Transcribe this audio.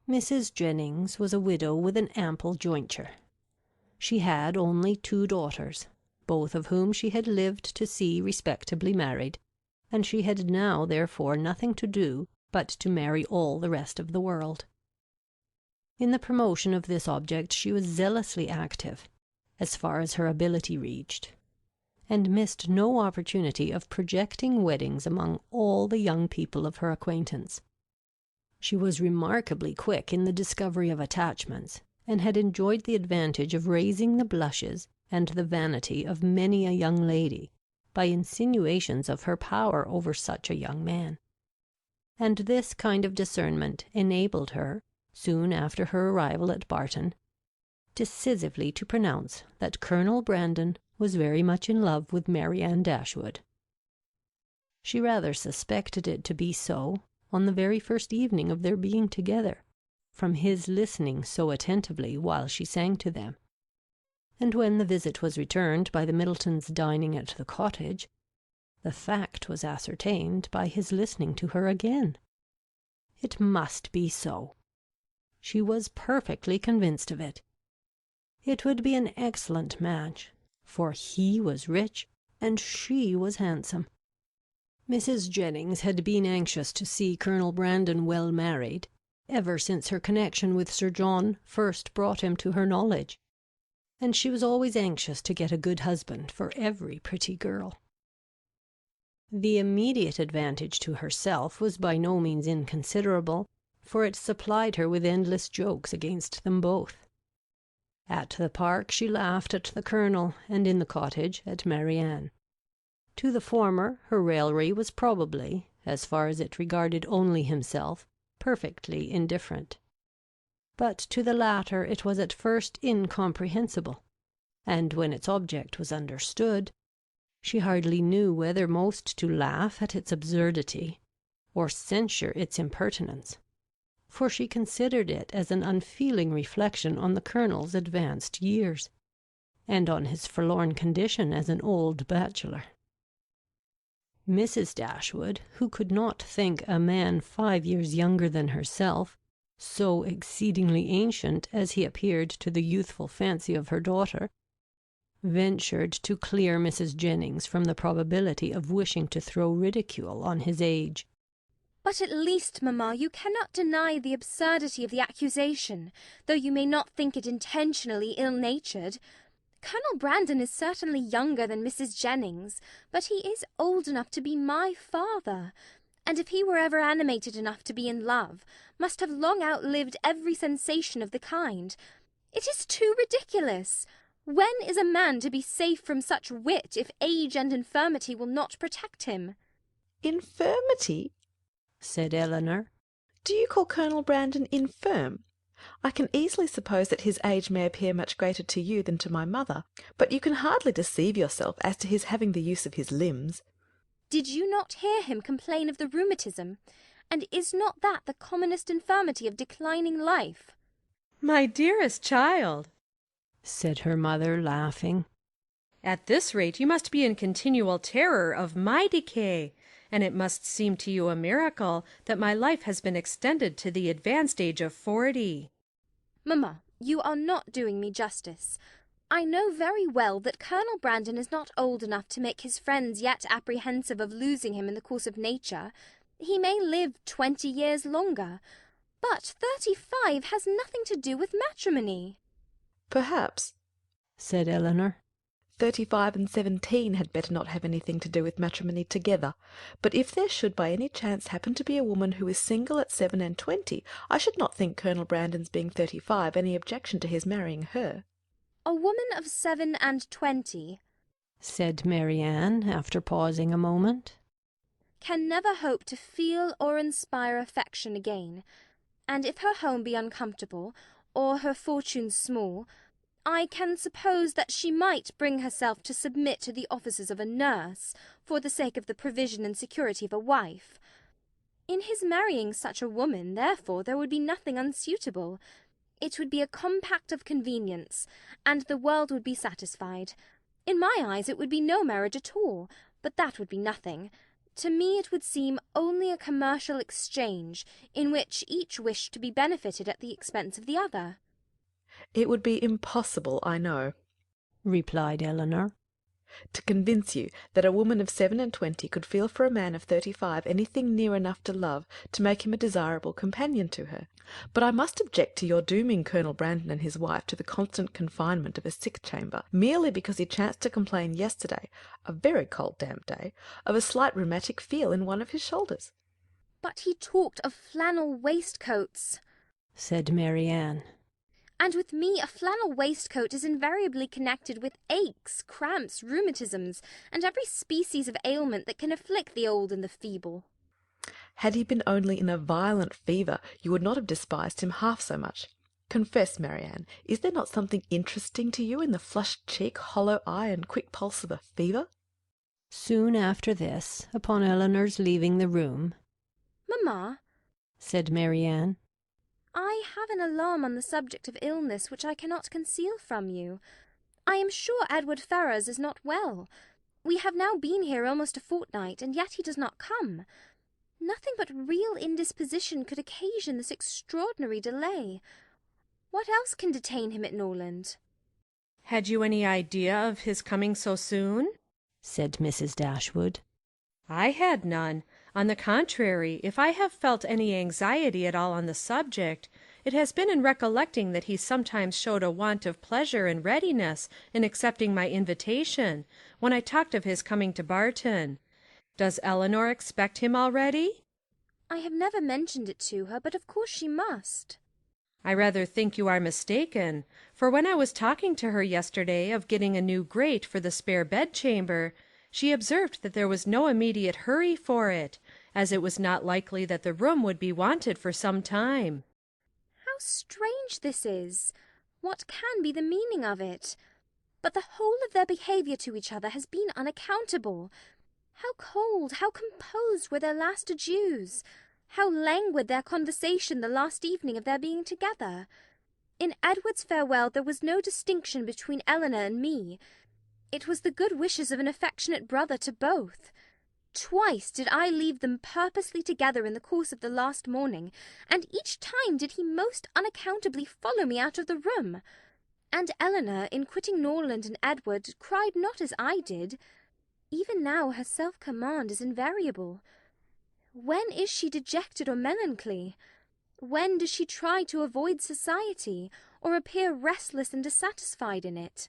Mrs. Jennings was a widow with an ample jointure. She had only 2 daughters, both of whom she had lived to see respectably married, and she had now therefore nothing to do but to marry all the rest of the world. In the promotion of this object she was zealously active, as far as her ability reached, and missed no opportunity of projecting weddings among all the young people of her acquaintance. She was remarkably quick in the discovery of attachments, and had enjoyed the advantage of raising the blushes and the vanity of many a young lady by insinuations of her power over such a young man. And this kind of discernment enabled her, soon after her arrival at Barton, decisively to pronounce that Colonel Brandon was very much in love with Mary Ann Dashwood. She rather suspected it to be so on the very first evening of their being together, from his listening so attentively while she sang to them. And when the visit was returned by the Middletons dining at the cottage, the fact was ascertained by his listening to her again. It must be so. She was perfectly convinced of it. It would be an excellent match, for he was rich and she was handsome. Mrs. Jennings had been anxious to see Colonel Brandon well married, ever since her connection with Sir John first brought him to her knowledge, and she was always anxious to get a good husband for every pretty girl. The immediate advantage to herself was by no means inconsiderable, for it supplied her with endless jokes against them both. At the park she laughed at the Colonel, and in the cottage at Mary Ann. To the former her raillery was probably, as far as it regarded only himself, perfectly indifferent. But to the latter it was at first incomprehensible, and when its object was understood, she hardly knew whether most to laugh at its absurdity or censure its impertinence, for she considered it as an unfeeling reflection on the Colonel's advanced years, and on his forlorn condition as an old bachelor. Mrs. Dashwood, who could not think a man 5 years younger than herself so exceedingly ancient as he appeared to the youthful fancy of her daughter, ventured to clear Mrs. Jennings from the probability of wishing to throw ridicule on his age. But at least, mamma, you cannot deny the absurdity of the accusation, though you may not think it intentionally ill-natured. Colonel Brandon is certainly younger than Mrs. Jennings, but he is old enough to be my father, and if he were ever animated enough to be in love, must have long outlived every sensation of the kind. It is too ridiculous. When is a man to be safe from such wit if age and infirmity will not protect him? Infirmity? Said Eleanor. Do you call Colonel Brandon infirm? I can easily suppose that his age may appear much greater to you than to my mother, but you can hardly deceive yourself as to his having the use of his limbs. Did you not hear him complain of the rheumatism? And is not that the commonest infirmity of declining life? My dearest child, said her mother, laughing, at this rate you must be in continual terror of my decay, and it must seem to you a miracle that my life has been extended to the advanced age of 40. Mamma, you are not doing me justice. I know very well that Colonel Brandon is not old enough to make his friends yet apprehensive of losing him in the course of nature. He may live 20 years longer, but 35 has nothing to do with matrimony. Perhaps, said Eleanor, 35 and 17 had better not have anything to do with matrimony together. But if there should by any chance happen to be a woman who is single at 7 and 20, I should not think Colonel Brandon's being 35 any objection to his marrying her. A woman of 7 and 20, said Mary Ann, after pausing a moment, can never hope to feel or inspire affection again, and if her home be uncomfortable, or her fortune small, I can suppose that she might bring herself to submit to the offices of a nurse, for the sake of the provision and security of a wife. In his marrying such a woman, therefore, there would be nothing unsuitable. It would be a compact of convenience, and the world would be satisfied. In my eyes it would be no marriage at all, but that would be nothing. To me it would seem only a commercial exchange in which each wished to be benefited at the expense of the other. It would be impossible, I know, replied Eleanor, to convince you that a woman of 27 could feel for a man of 35 anything near enough to love to make him a desirable companion to her. But I must object to your dooming Colonel Brandon and his wife to the constant confinement of a sick chamber, merely because he chanced to complain yesterday, a very cold damp day, of a slight rheumatic feel in one of his shoulders. But he talked of flannel waistcoats, said Marianne. and with me a flannel waistcoat is invariably connected with aches, cramps, rheumatisms, and every species of ailment that can afflict the old and the feeble. Had he been only in a violent fever, you would not have despised him half so much. Confess, Marianne, is there not something interesting to you in the flushed cheek, hollow eye, and quick pulse of a fever? Soon after this, upon Eleanor's leaving the room, Mamma, said Marianne, I have an alarm on the subject of illness which I cannot conceal from you. I am sure Edward Ferrars is not well. We have now been here almost a fortnight, and yet he does not come. Nothing but real indisposition could occasion this extraordinary delay. What else can detain him at Norland? Had you any idea of his coming so soon? said Mrs. Dashwood. I had none. On the contrary, if I have felt any anxiety at all on the subject, it has been in recollecting that he sometimes showed a want of pleasure and readiness in accepting my invitation, when I talked of his coming to Barton. Does Eleanor expect him already? I have never mentioned it to her, but of course she must. I rather think you are mistaken, for when I was talking to her yesterday of getting a new grate for the spare bedchamber, she observed that there was no immediate hurry for it, as it was not likely that the room would be wanted for some time. How strange this is! What can be the meaning of it? But the whole of their behaviour to each other has been unaccountable. How cold, how composed were their last adieus! How languid their conversation the last evening of their being together! In Edward's farewell there was no distinction between Eleanor and me. It was the good wishes of an affectionate brother to both. Twice did I leave them purposely together in the course of the last morning, and each time did he most unaccountably follow me out of the room. And Eleanor, in quitting Norland and Edward, cried not as I did. Even now her self-command is invariable. When is she dejected or melancholy? When does she try to avoid society, or appear restless and dissatisfied in it?